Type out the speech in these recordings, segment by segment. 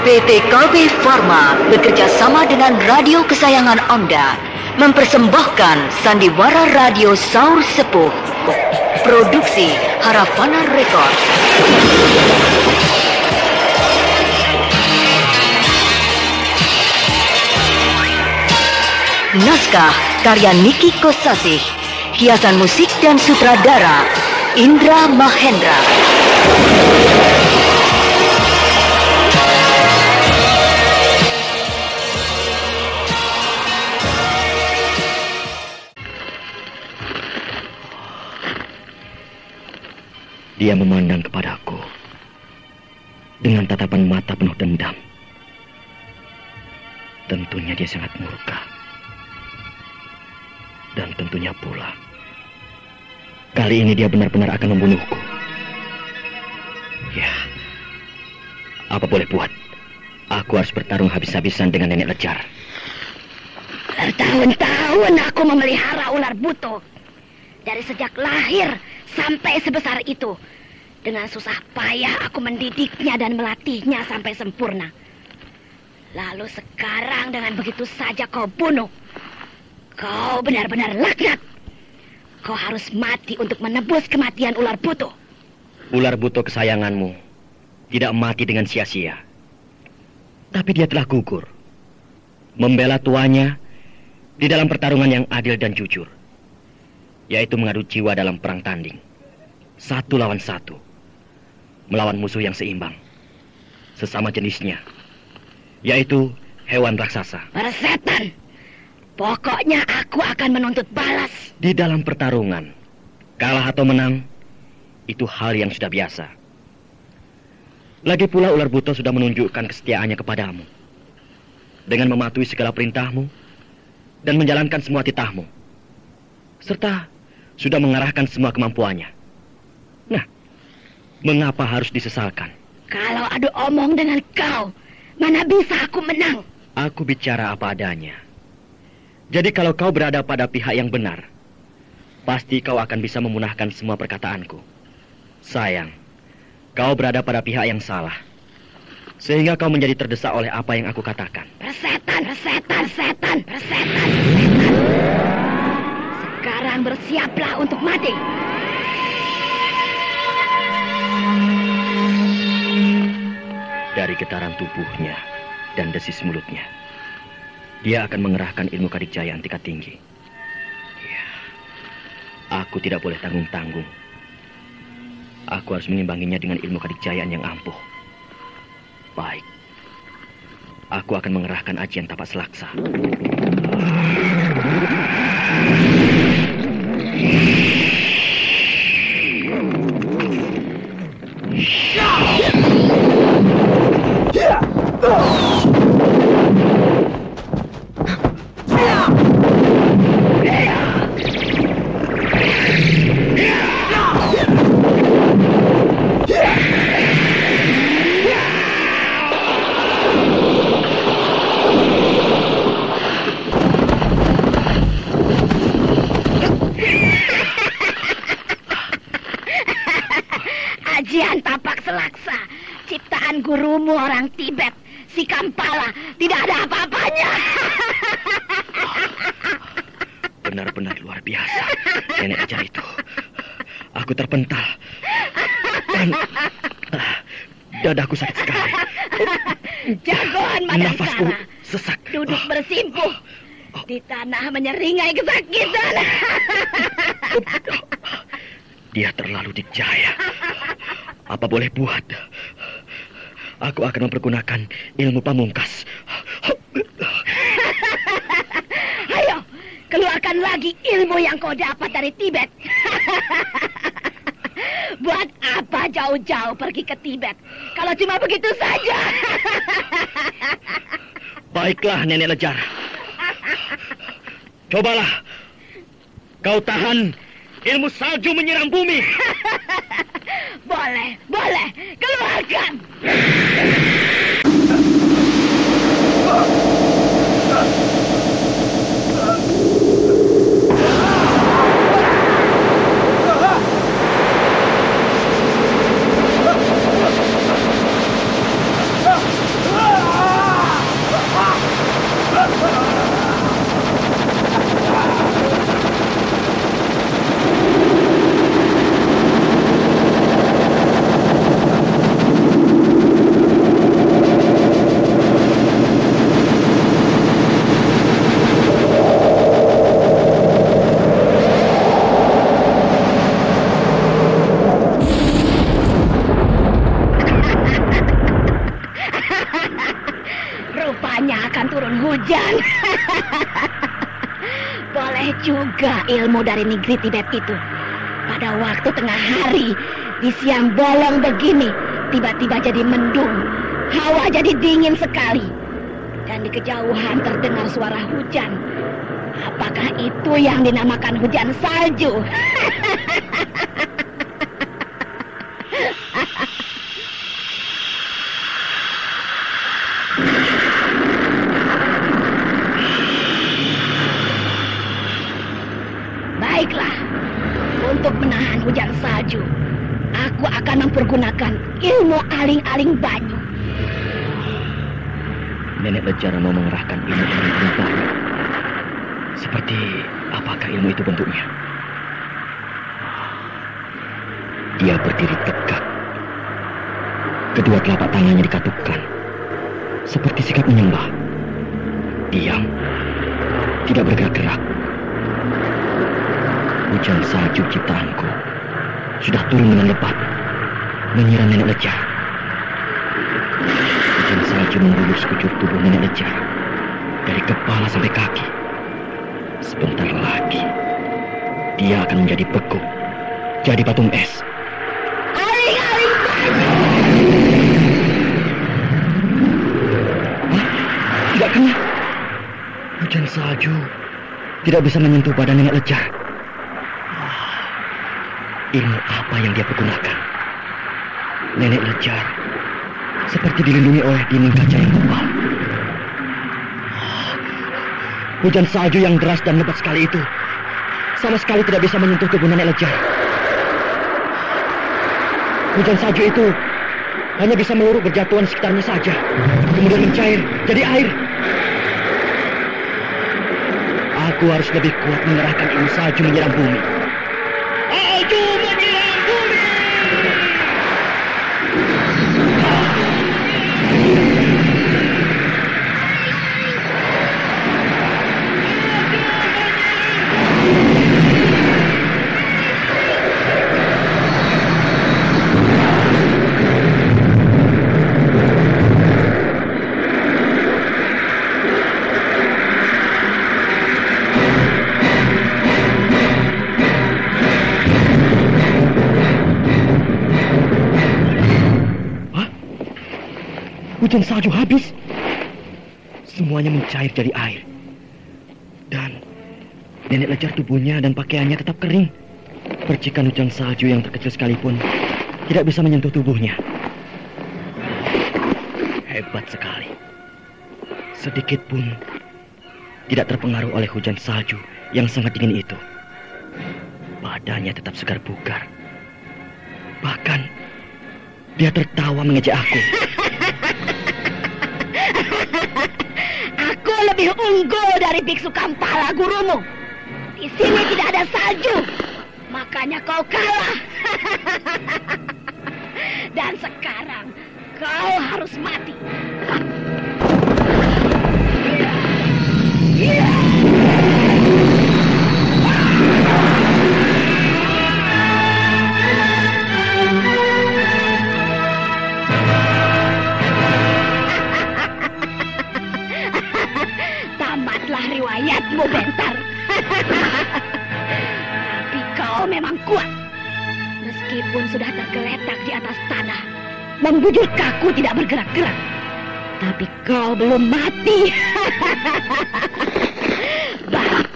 PT KB Pharma bekerja sama dengan radio kesayangan Anda mempersembahkan Sandiwara Radio Saur Sepuh. Produksi Harafana Records. Naskah karya Niki Kosasih. Hiasan musik dan sutradara Indra Mahendra. Dia memandang kepadaku dengan tatapan mata penuh dendam. Tentunya dia sangat murka. Dan tentunya pula kali ini dia benar-benar akan membunuhku. Ya, apa boleh buat? Aku harus bertarung habis-habisan dengan nenek Lejar. Bertahun-tahun aku memelihara ular buto. Dari sejak lahir sampai sebesar itu. Dengan susah payah aku mendidiknya dan melatihnya sampai sempurna. Lalu sekarang dengan begitu saja kau bunuh. Kau benar-benar laknat. Kau harus mati untuk menebus kematian ular buto. Ular buto kesayanganmu tidak mati dengan sia-sia. Tapi dia telah gugur. Membela tuanya di dalam pertarungan yang adil dan jujur. Yaitu mengadu jiwa dalam perang tanding. 1 lawan 1. Melawan musuh yang seimbang. Sesama jenisnya. Yaitu hewan raksasa. Para setan. Pokoknya aku akan menuntut balas. Di dalam pertarungan, kalah atau menang, itu hal yang sudah biasa. Lagi pula ular buto sudah menunjukkan kesetiaannya kepadamu. Dengan mematuhi segala perintahmu dan menjalankan semua titahmu. Serta sudah mengarahkan semua kemampuannya. Nah, mengapa harus disesalkan? Kalau adu omong dengan kau, mana bisa aku menang? Aku bicara apa adanya. Jadi kalau kau berada pada pihak yang benar, pasti kau akan bisa memunahkan semua perkataanku. Sayang, kau berada pada pihak yang salah. Sehingga kau menjadi terdesak oleh apa yang aku katakan. Persetan. Sekarang bersiaplah untuk mati. Dari getaran tubuhnya dan desis mulutnya, dia akan mengerahkan ilmu kadikjayaan tingkat tinggi. Ya, aku tidak boleh tanggung-tanggung. Aku harus mengimbanginya dengan ilmu kadikjayaan yang ampuh. Baik, aku akan mengerahkan ajian tapak selaksa. Ajian tapak selaksa, ciptaan gurumu orang Tibet, si Kampala, tidak ada apa-apanya. Benar-benar luar biasa, nenek ajar itu. Aku terpental. Dan dadaku sakit sekali. Jagoan Nafasku Madansara, sesak. duduk bersimpuh di tanah menyeringai kesakitan. Dia terlalu dikjaya. Apa boleh buat? Aku akan mempergunakan ilmu pamungkas. Ayo, keluarkan lagi ilmu yang kau dapat dari Tibet. Buat apa jauh-jauh pergi ke Tibet kalau cuma begitu saja? Baiklah, Nenek Lejar. Cobalah. Kau tahan ilmu salju menyiram bumi. Boleh, keluarkan. juga ilmu dari negeri Tibet itu. Pada waktu tengah hari, di siang bolong begini, tiba-tiba jadi mendung. Hawa jadi dingin sekali. Dan di kejauhan terdengar suara hujan. Apakah itu yang dinamakan hujan salju? Baiklah, untuk menahan hujan salju, aku akan mempergunakan ilmu aling-aling banyu. Nenek Lejar mau mengerahkan ilmu aling-aling banyu. Seperti apakah ilmu itu bentuknya? Dia berdiri tegak. Kedua telapak tangannya dikatupkan, seperti sikap menyembah. Diam, tidak bergerak-gerak. Hujan salju ciptaanku sudah turun dengan lebat, menyiram Nenek Lejar. Hujan salju mengguyur sekujur tubuh Nenek Lejar, dari kepala sampai kaki. Sebentar lagi, dia akan menjadi beku, jadi patung es. Aling-aling banyu! Tidak kena. Hujan salju tidak bisa menyentuh badan Nenek Lejar. Ilmu apa yang dia pergunakan? Nenek Lejar seperti dilindungi oleh dinding kaca yang tebal. Hujan salju yang deras dan lebat sekali itu sama sekali tidak bisa menyentuh tubuh Nenek Lejar. Hujan salju itu hanya bisa meluruh berjatuhan sekitarnya saja, kemudian mencair jadi air. Aku harus lebih kuat mengerahkan ilmu salju menyiram bumi. Salju menyiram bumi! Hujan salju habis. Semuanya mencair jadi air. Dan Nenek Lejar tubuhnya dan pakaiannya tetap kering. Percikan hujan salju yang terkecil sekalipun tidak bisa menyentuh tubuhnya. Hebat sekali. Sedikit pun tidak terpengaruh oleh hujan salju yang sangat dingin itu. Badannya tetap segar bugar. Bahkan dia tertawa mengejek aku. Aku lebih unggul dari biksu Kampala gurumu. Di sini tidak ada salju, makanya kau kalah. Dan sekarang kau harus mati. Tamatlah riwayatmu, Bentar. Tapi kau memang kuat. Meskipun sudah tergeletak di atas tanah, membujur kaku tidak bergerak-gerak. Tapi kau belum mati. Baik,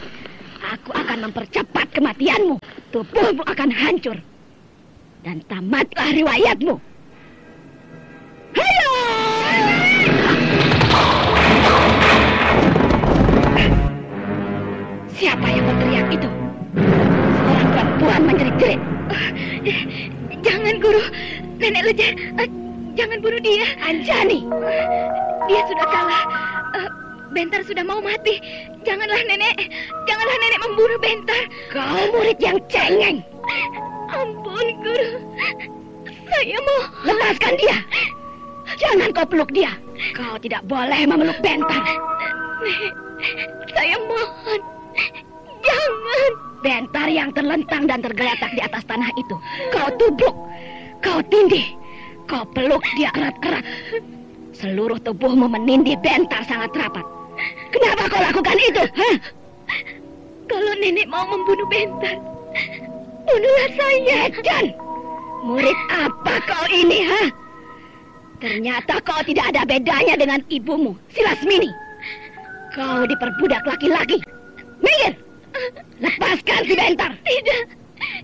aku akan mempercepat kematianmu. Tubuhmu akan hancur. Dan tamatlah riwayatmu. Hayo! Siapa yang berteriak itu? Seorang perempuan menjerit-jerit. Jangan, Guru. Nenek Lejar, jangan bunuh dia. Anjani! Dia sudah kalah. Bentar sudah mau mati. Janganlah nenek membunuh Bentar. Kau murid yang cengeng. Ampun, Guru. Saya mau. Lepaskan dia. Jangan kau peluk dia. Kau tidak boleh memeluk Bentar. Nek, saya mohon. Jangan. Bentar yang terlentang dan tergeletak di atas tanah itu, kau tubruk, kau tindih, kau peluk dia erat-erat. Seluruh tubuhmu menindih Bentar sangat rapat. Kenapa kau lakukan itu? Hah? Kalau nenek mau membunuh Bentar, bunuhlah saya. Edan, murid apa kau ini, ha? Ternyata kau tidak ada bedanya dengan ibumu, si Lasmini. Kau diperbudak laki-laki. Minggir! Lepaskan si Bentar. Tidak,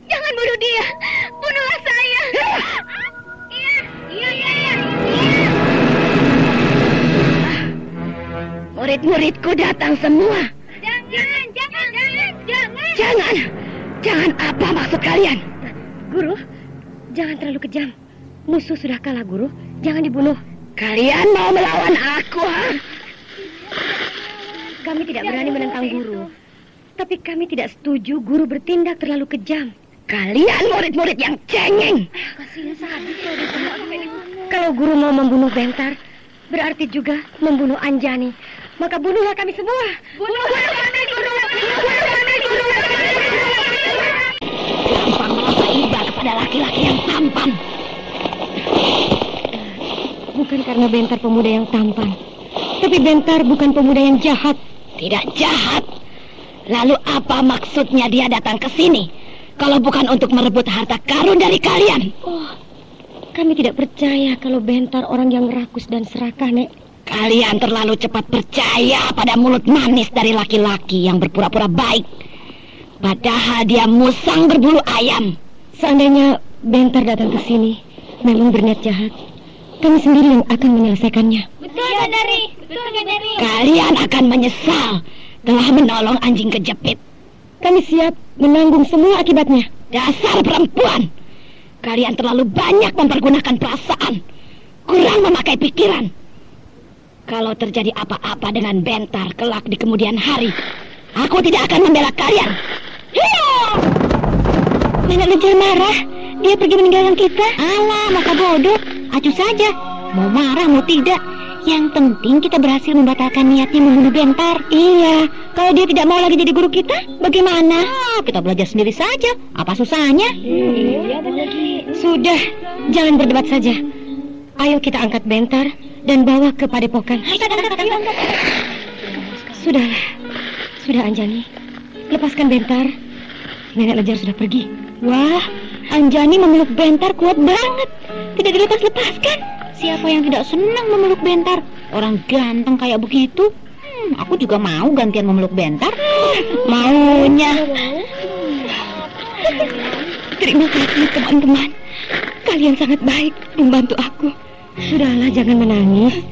jangan bunuh dia. Bunuhlah saya. Iya. Murid-muridku datang semua. Jangan apa maksud kalian? Guru, jangan terlalu kejam. Musuh sudah kalah, Guru. Jangan dibunuh. Kalian mau melawan aku, ha? Kami tidak berani menentang Guru. Tapi kami tidak setuju Guru bertindak terlalu kejam. Kalian murid-murid yang cengeng. Kalau Guru mau membunuh Bentar, berarti juga membunuh Anjani. Maka bunuhlah kami semua. Bunuhlah kami, Guru. Gampang merasa iba kepada laki-laki yang tampan. Bukan karena Bentar pemuda yang tampan, tapi Bentar bukan pemuda yang jahat. Tidak jahat. Lalu apa maksudnya dia datang ke sini? Kalau bukan untuk merebut harta karun dari kalian. Oh, kami tidak percaya kalau Bentar orang yang rakus dan serakah, Nek. Kalian terlalu cepat percaya pada mulut manis dari laki-laki yang berpura-pura baik. Padahal dia musang berbulu ayam. Seandainya Bentar datang ke sini memang berniat jahat, kami sendiri yang akan menyelesaikannya. Betul, Saudari. Kalian akan menyesal telah menolong anjing kejepit. Kami siap menanggung semua akibatnya. Dasar perempuan. Kalian terlalu banyak mempergunakan perasaan, kurang memakai pikiran. Kalau terjadi apa-apa dengan Bentar kelak di kemudian hari, aku tidak akan membela kalian. Nenek Lejar marah. Dia pergi meninggalkan kita. Alah, maka bodoh. Acuh saja. Mau marah, mau tidak. Yang penting kita berhasil membatalkan niatnya membunuh Bentar. Iya, kalau dia tidak mau lagi jadi guru kita, bagaimana? Kita belajar sendiri saja. Apa susahnya? Sudah, jangan berdebat saja. Ayo kita angkat Bentar dan bawa ke padepokan. Sudah Anjani. Lepaskan Bentar. Nenek Lejar sudah pergi. Wah, Anjani memeluk Bentar kuat banget. Tidak dilepas-lepaskan. Siapa yang tidak senang memeluk Bentar? Orang ganteng kayak begitu. Aku juga mau gantian memeluk Bentar. Maunya. Terima kasih teman-teman. Kalian sangat baik membantu aku. Sudahlah, jangan menangis.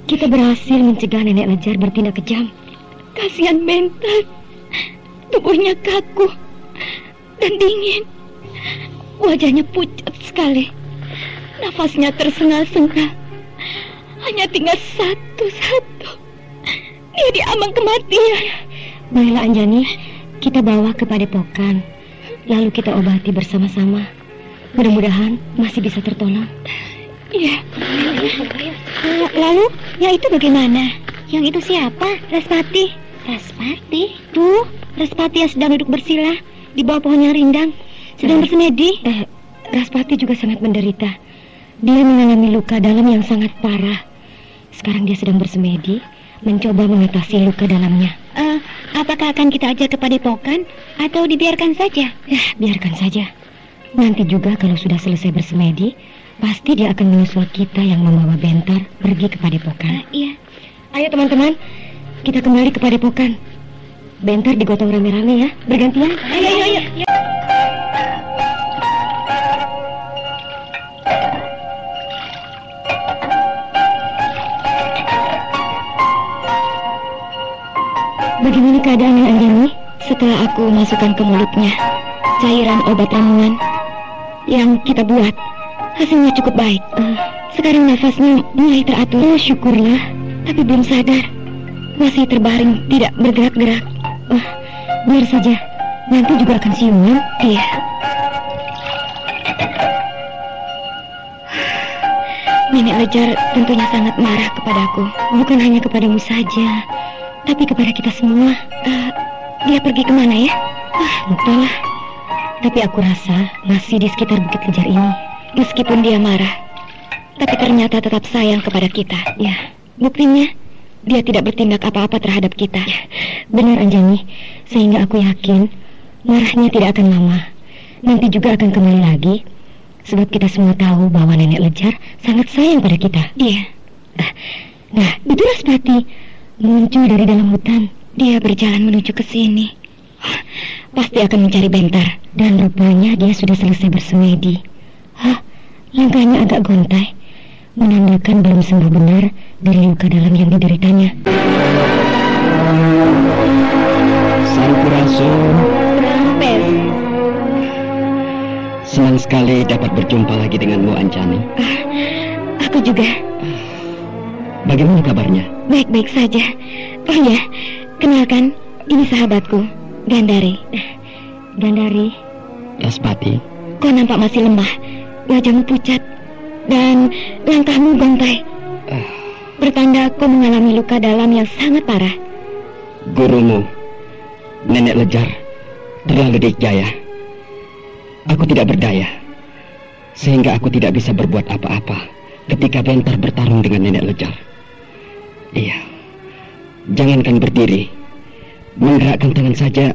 Kita berhasil mencegah Nenek Lejar bertindak kejam. Kasihan Bentar. Tubuhnya kaku dan dingin. Wajahnya pucat sekali. Nafasnya tersengal-sengal. Hanya tinggal satu-satu. Dia diambang kematian. Baiklah Anjani, kita bawa ke padepokan. Lalu kita obati bersama-sama. Mudah-mudahan masih bisa tertolong. Iya. Lalu, yang itu bagaimana? Yang itu siapa? Respati. Respati? Tuh, Respati yang sedang duduk bersila di bawah pohon yang rindang, sedang bersemedi. Respati juga sangat menderita. Dia mengalami luka dalam yang sangat parah. Sekarang dia sedang bersemedi, mencoba mengatasi luka dalamnya. Apakah akan kita ajak ke padepokan atau dibiarkan saja? Biarkan saja. Nanti juga kalau sudah selesai bersemedi, pasti dia akan menyusul kita yang membawa Bentar pergi ke padepokan. Iya. Ayo teman-teman, kita kembali ke padepokan. Bentar digotong rame-rame ya, bergantian. Ayo. Bagaimana keadaannya Anjani setelah aku masukkan ke mulutnya cairan obat ramuan yang kita buat? Hasilnya cukup baik. Sekarang nafasnya mulai teratur. Syukurlah, tapi belum sadar. Masih terbaring, tidak bergerak-gerak. Biar saja, nanti juga akan siuman. Iya. Nenek Lejar tentunya sangat marah kepadaku. Bukan hanya kepadamu saja, tapi kepada kita semua. Dia pergi kemana ya? Lupalah. Tapi aku rasa masih di sekitar Bukit Kejar ini. Meskipun dia marah, tapi ternyata tetap sayang kepada kita. Ya, buktinya dia tidak bertindak apa-apa terhadap kita. Benar, Anjani. Sehingga aku yakin marahnya tidak akan lama. Nanti juga akan kembali lagi. Sebab kita semua tahu bahwa Nenek Lejar sangat sayang pada kita. Iya. Nah, itu Raspati muncul dari dalam hutan. Dia berjalan menuju ke sini. Pasti akan mencari Bentar. Dan rupanya dia sudah selesai bersemedi. Langkahnya agak gontai, menandakan belum sembuh benar dari luka dalam yang dideritanya. Sampurasun. Rampes. Senang sekali dapat berjumpa lagi denganmu, Anjani. Aku juga. Bagaimana kabarnya? Baik-baik saja. Oh ya, kenalkan, ini sahabatku, Gandari. Gandari. Raspati. Kau nampak masih lemah, wajahmu pucat, dan langkahmu gontai. Bertanda kau mengalami luka dalam yang sangat parah. Gurumu, Nenek Lejar, terlalu dikjaya. Aku tidak berdaya, sehingga aku tidak bisa berbuat apa-apa ketika Bentar bertarung dengan Nenek Lejar. Iya, jangankan berdiri, menggerakkan tangan saja,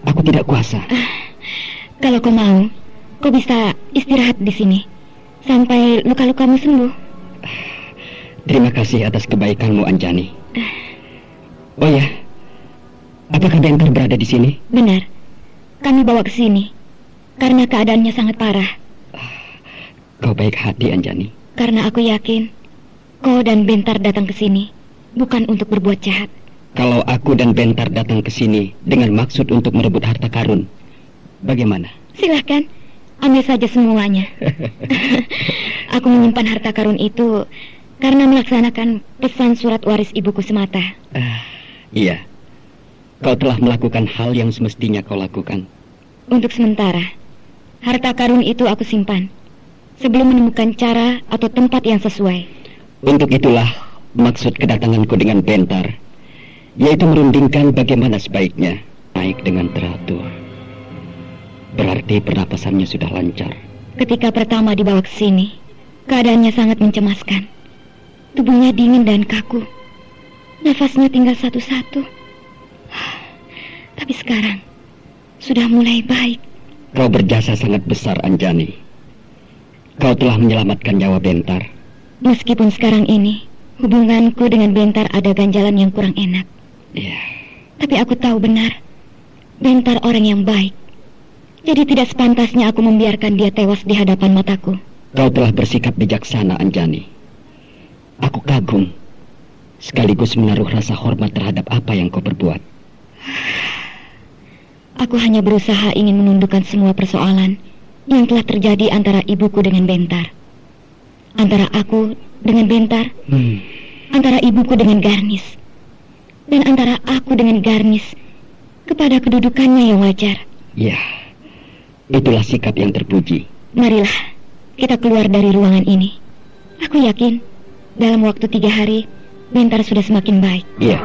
aku tidak kuasa. Kalau kau mau, kau bisa istirahat di sini sampai luka-lukamu sembuh. Terima kasih atas kebaikanmu, Anjani. Oh ya, apakah Bentar berada di sini? Benar, kami bawa ke sini karena keadaannya sangat parah. Kau baik hati, Anjani. Karena aku yakin kau dan Bentar datang ke sini bukan untuk berbuat jahat. Kalau aku dan Bentar datang ke sini dengan maksud untuk merebut harta karun, bagaimana? Silahkan, ambil saja semuanya. Aku menyimpan harta karun itu karena melaksanakan pesan surat waris ibuku semata. Iya, kau telah melakukan hal yang semestinya kau lakukan. Untuk sementara, harta karun itu aku simpan sebelum menemukan cara atau tempat yang sesuai. Untuk itulah maksud kedatanganku dengan Bentar, yaitu merundingkan bagaimana sebaiknya naik dengan teratur. Berarti pernapasannya sudah lancar. Ketika pertama dibawa ke sini, keadaannya sangat mencemaskan. Tubuhnya dingin dan kaku. Nafasnya tinggal satu-satu. Tapi sekarang sudah mulai baik. Kau berjasa sangat besar, Anjani. Kau telah menyelamatkan nyawa Bentar. Meskipun sekarang ini hubunganku dengan Bentar ada ganjalan yang kurang enak. Iya. Tapi aku tahu benar Bentar orang yang baik. Jadi tidak sepantasnya aku membiarkan dia tewas di hadapan mataku. Kau telah bersikap bijaksana, Anjani. Aku kagum, sekaligus menaruh rasa hormat terhadap apa yang kau berbuat. Aku hanya berusaha ingin menundukkan semua persoalan yang telah terjadi antara ibuku dengan Bentar. Antara aku dengan Bentar, antara ibuku dengan Garnis, dan antara aku dengan Garnis kepada kedudukannya yang wajar. Ya, itulah sikap yang terpuji. Marilah kita keluar dari ruangan ini. Aku yakin dalam waktu 3 hari Bentar sudah semakin baik. Iya.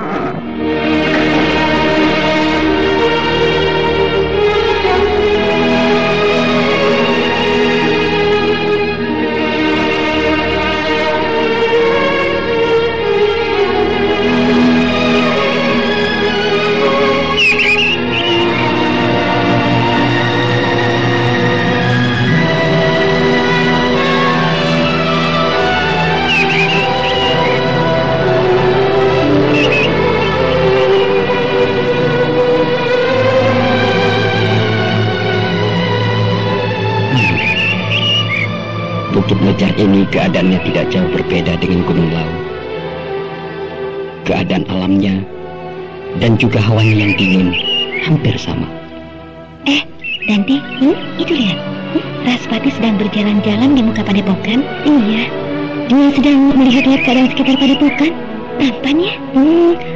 Bukit Lejar ini keadaannya tidak jauh berbeda dengan Gunung Lau. Keadaan alamnya dan juga hawanya yang dingin hampir sama. Danti, itu lihat. Raspati sedang berjalan-jalan di muka padepokan. Iya, dia sedang melihat-lihat keadaan sekitar padepokan. Tampan ya?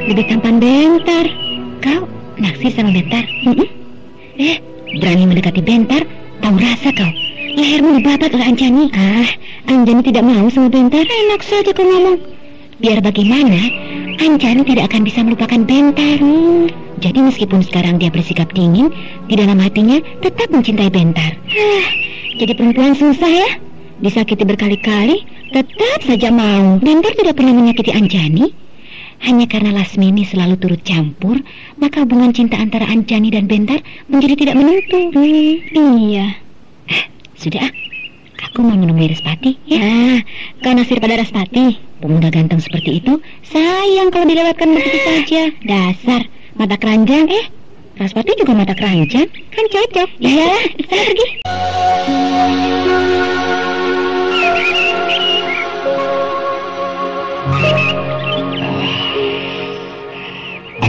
Lebih tampan Bentar. Kau naksir sama Bentar? Berani mendekati Bentar? Tahu rasa kau? Lehermu dibabat oleh Anjani. Anjani tidak mau sama Bentar. Enak saja kau ngomong. Biar bagaimana, Anjani tidak akan bisa melupakan Bentar. Jadi meskipun sekarang dia bersikap dingin, di dalam hatinya tetap mencintai Bentar. Jadi perempuan susah ya. Disakiti berkali-kali, tetap saja mau. Bentar tidak pernah menyakiti Anjani. Hanya karena Lasmini selalu turut campur, maka hubungan cinta antara Anjani dan Bentar menjadi tidak menentu. Iya. Sudah, aku mau menemui Respati, ya. Nah, kau nasir pada Respati. Pemuda ganteng seperti itu, sayang kalau dilewatkan begitu saja. Dasar, mata keranjang. Respati juga mata keranjang, kan cocok. Iyalah, sana pergi.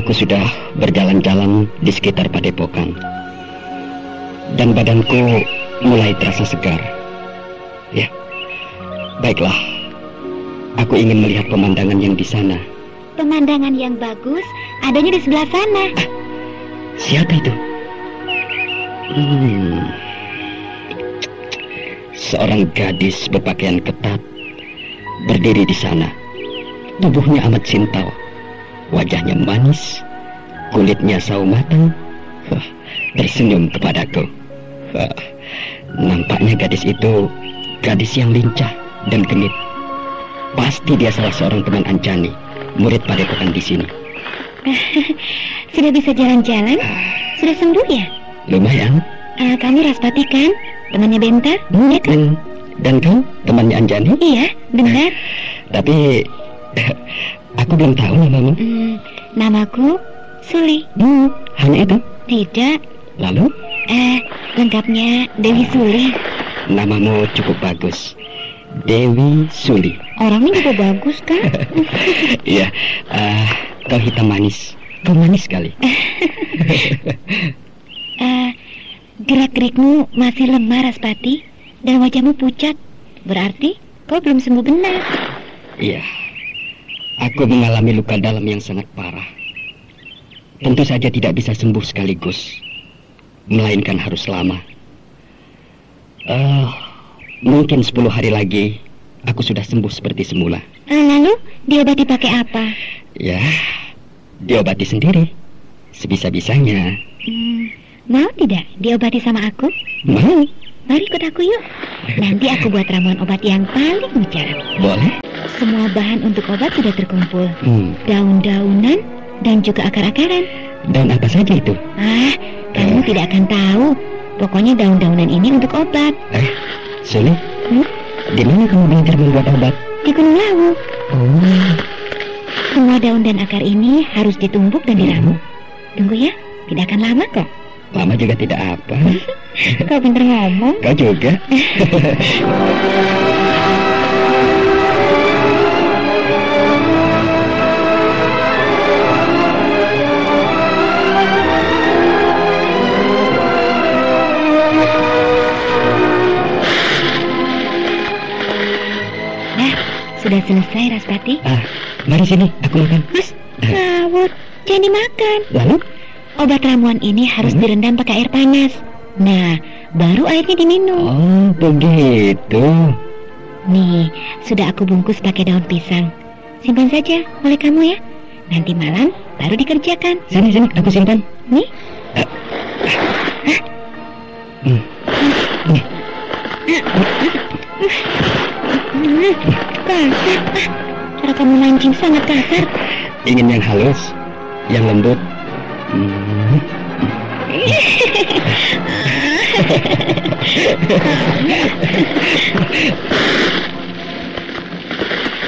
Aku sudah berjalan-jalan di sekitar Padepokan, dan badanku mulai terasa segar. Ya, baiklah. Aku ingin melihat pemandangan yang di sana. Pemandangan yang bagus adanya di sebelah sana. Siapa itu? Seorang gadis berpakaian ketat berdiri di sana. Tubuhnya amat simpel. Wajahnya manis, kulitnya sawo matang, tersenyum kepadaku. Nampaknya gadis itu gadis yang lincah dan gemit. Pasti dia salah seorang teman Anjani, murid Padepokan di sini. Sudah bisa jalan-jalan? Sudah sembuh ya? Lumayan. Kamu Respati kan? Temannya Bentar? Ya kan? Dan kau temannya Anjani? Iya, benar. Tapi aku belum tahu namamu. Namaku Suli. Hanya itu? Tidak. Lalu? Lengkapnya Dewi Suli. Namamu cukup bagus, Dewi Suli. Orangnya juga bagus kan? Iya. Kau hitam manis. Kau manis sekali. Gerak-gerikmu masih lemah, Respati, dan wajahmu pucat. Berarti kau belum sembuh benar. Iya. Aku mengalami luka dalam yang sangat parah. Tentu saja tidak bisa sembuh sekaligus, melainkan harus lama. Mungkin 10 hari lagi aku sudah sembuh seperti semula. Lalu diobati pakai apa? Ya, diobati sendiri, sebisa-bisanya. Mau tidak diobati sama aku? Mau. Mari ikut aku yuk. Nanti aku buat ramuan obat yang paling mujarab. Boleh. Semua bahan untuk obat sudah terkumpul. Daun-daunan dan juga akar-akaran. Daun apa saja itu? Kamu tidak akan tahu. Pokoknya daun-daunan ini untuk obat. Suli, di mana kamu belajar membuat obat? Di Gunung Lawu. Semua daun dan akar ini harus ditumbuk dan diramu. Tunggu ya, tidak akan lama kok. Lama juga tidak apa. Kau pintar ngomong. Kau juga. Sudah selesai, Respati. Mari sini, aku makan. Mas, ngawur, jangan dimakan. Lalu? Obat ramuan ini harus direndam pakai air panas. Nah, baru airnya diminum. Oh, begitu. Nih, sudah aku bungkus pakai daun pisang. Simpan saja oleh kamu ya. Nanti malam baru dikerjakan. Sini, aku simpan. Nih. Kasar. Cara kamu mancing sangat kasar. Ingin yang halus, yang lembut.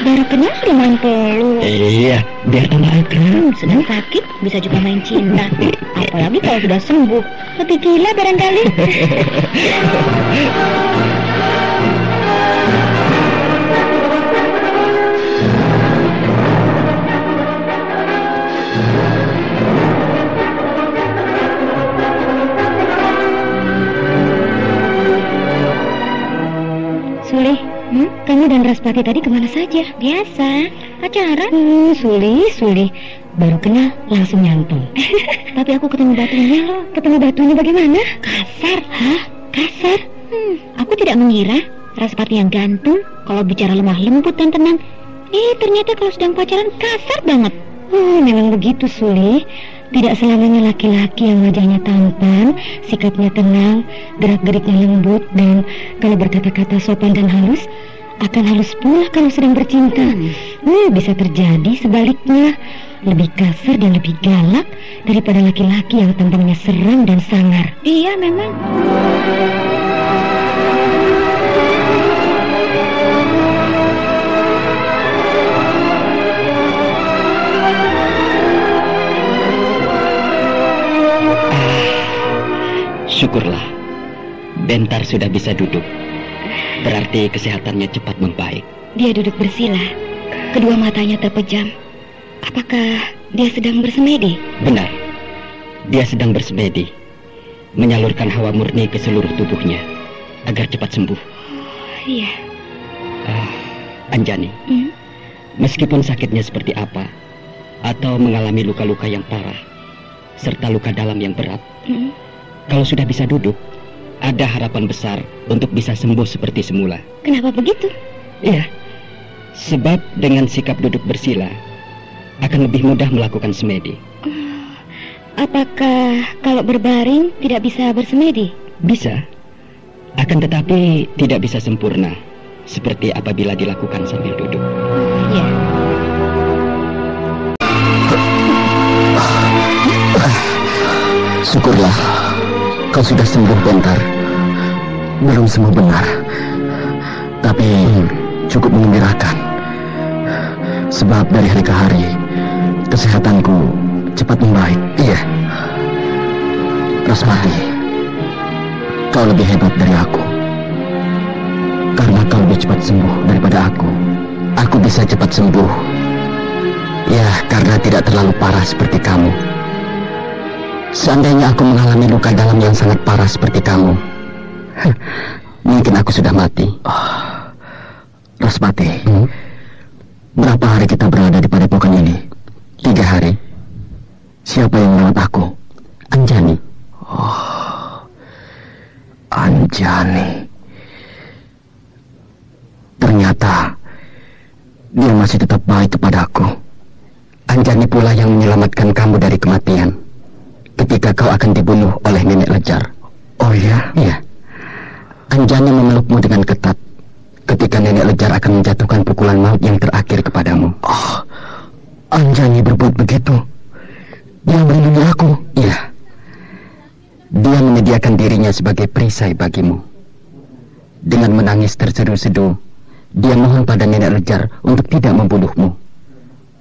Baru kenyang sudah main peluk. Iya, biar tambah akrab. Sedang sakit bisa juga main cinta. Apalagi kalau sudah sembuh. Lebih gila barangkali. Suli, kamu dan Respati tadi kemana saja? Biasa, pacaran. Suli, baru kenal langsung nyantol. Tapi aku ketemu batunya loh. Ketemu batunya bagaimana? Kasar. Hah? Kasar? Aku tidak mengira Respati yang ganteng kalau bicara lemah lembut dan tenang. Ternyata kalau sedang pacaran kasar banget. Memang begitu, Suli. Tidak selamanya laki-laki yang wajahnya tampan, sikapnya tenang, gerak-geriknya lembut, dan kalau berkata-kata sopan dan halus, akan halus pula kalau sedang bercinta. Bisa terjadi sebaliknya, lebih kasar dan lebih galak daripada laki-laki yang tampangnya seram dan sangar. Iya, memang. Syukurlah, Bentar sudah bisa duduk. Berarti kesehatannya cepat membaik. Dia duduk bersila, kedua matanya terpejam. Apakah dia sedang bersemedi? Benar, dia sedang bersemedi, menyalurkan hawa murni ke seluruh tubuhnya agar cepat sembuh. Iya. Anjani, meskipun sakitnya seperti apa, atau mengalami luka-luka yang parah, serta luka dalam yang berat, kalau sudah bisa duduk, ada harapan besar untuk bisa sembuh seperti semula. Kenapa begitu? Iya, sebab dengan sikap duduk bersila akan lebih mudah melakukan semedi. Apakah kalau berbaring tidak bisa bersemedi? Bisa, akan tetapi tidak bisa sempurna seperti apabila dilakukan sambil duduk. Ya. Syukurlah, kau sudah sembuh, Bentar. Belum sembuh benar, tapi cukup mengembirakan. Sebab dari hari ke hari, kesehatanku cepat membaik. Iya. Rasmati, kau lebih hebat dari aku. Karena kau lebih cepat sembuh daripada aku. Aku bisa cepat sembuh. Ya, karena tidak terlalu parah seperti kamu. Seandainya aku mengalami luka dalam yang sangat parah seperti kamu, mungkin aku sudah mati. Rasmati, berapa hari kita berada di padepokan ini? 3 hari. Siapa yang merawat aku? Anjani. Anjani. Ternyata dia masih tetap baik kepadaku. Anjani pula yang menyelamatkan kamu dari kematian ketika kau akan dibunuh oleh Nenek Lejar. Oh iya? Iya. Anjani memelukmu dengan ketat ketika Nenek Lejar akan menjatuhkan pukulan maut yang terakhir kepadamu. Anjani berbuat begitu? Dia melindungi aku? Iya. Dia menyediakan dirinya sebagai perisai bagimu. Dengan menangis terseduh-seduh, dia mohon pada Nenek Lejar untuk tidak membunuhmu.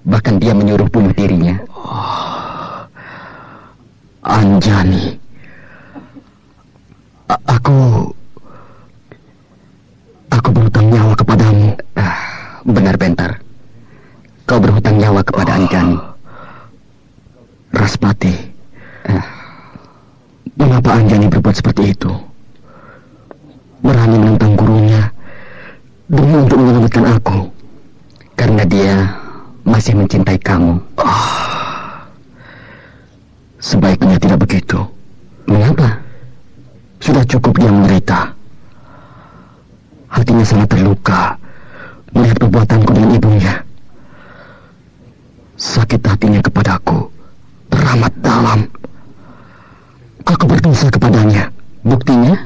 Bahkan dia menyuruh bunuh dirinya. Anjani, aku berhutang nyawa kepadamu. Benar, Bentar. Kau berhutang nyawa kepada Anjani. Raspati, mengapa Anjani berbuat seperti itu? Berani menentang gurunya demi untuk menyelamatkan aku. Karena dia masih mencintai kamu. Sebaiknya tidak begitu. Mengapa? Sudah cukup dia menderita. Hatinya sangat terluka melihat perbuatanku dengan ibunya. Sakit hatinya kepadaku teramat dalam. Aku berdosa kepadanya. Buktinya,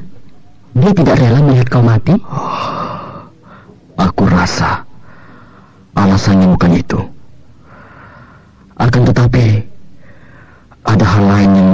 dia tidak rela melihat kau mati. Aku rasa alasannya bukan itu. Akan tetapi ada hal lain yang